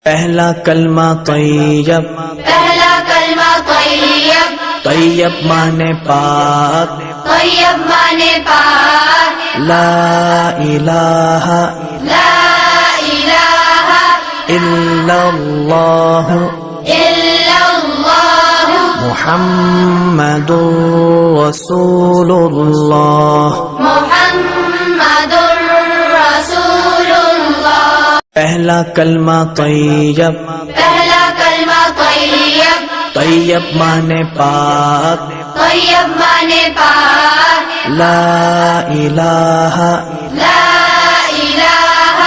پہلا کلمہ طیب، پہلا کلمہ طیب، طیب مانے پاک، طیب مانے پاک، لا الہ لا الہ الا اللہ الا اللہ محمد رسول اللہ۔ محمد رسول اللہ۔ پہلا کلمہ طیب، پہلا کلمہ طیب، طیب مانے پاک، طیب مانے پاک، لا الہ لا الہ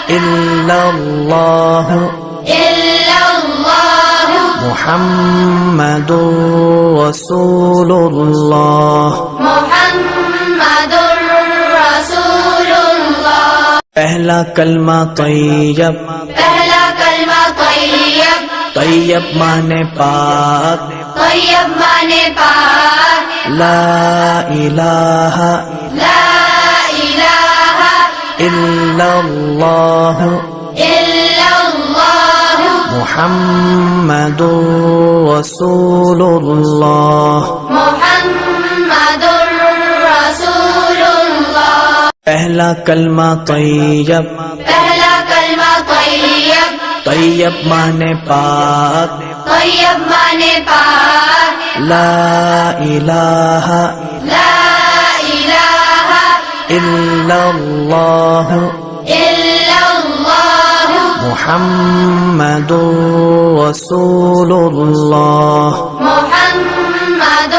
الا اللہ الا اللہ محمد رسول اللہ۔ محمد رسول اللہ۔ پہلا کلمہ طیب، پہلا کلمہ طیب، طیب مانے پاک، طیب مانے پاک، لا الہ لا الہ الا اللہ الا اللہ محمد رسول اللہ۔ محمد رسول اللہ۔ پہلا کلمہ طیب، پہلا کلمہ طیب، طیب مانے پاک، طیب مانے پاک، لا الہ لا الہ الا اللہ الا اللہ محمد رسول اللہ۔ محمد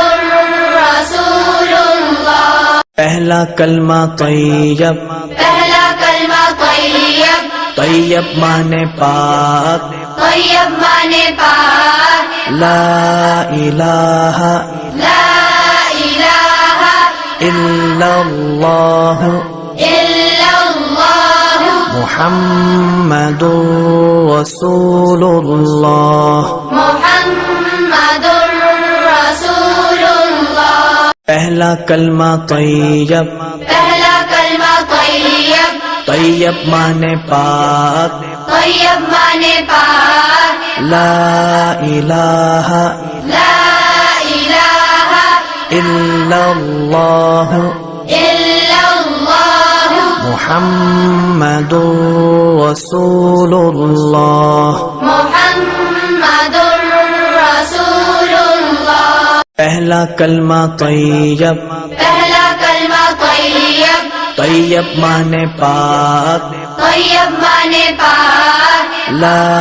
رسول اللہ۔ پہلا کلمہ طیب، پہلا کلمہ طیب، طیب مانے پاک، طیب مانے پاک، لا الہ لا الہ الا اللہ الا اللہ محمد رسول اللہ۔ محمد رسول اللہ۔ پہلا کلمہ طیب، پہلا کلمہ طیب، طیب مانے پاک، طیب مانے پاک، لا الہ لا الہ الا اللہ الا اللہ محمد رسول اللہ۔ محمد رسول اللہ۔ پہلا کلمہ طیب، پہلا کلمہ طیب، طیب مانے پاک، طیب مانے پاک، لا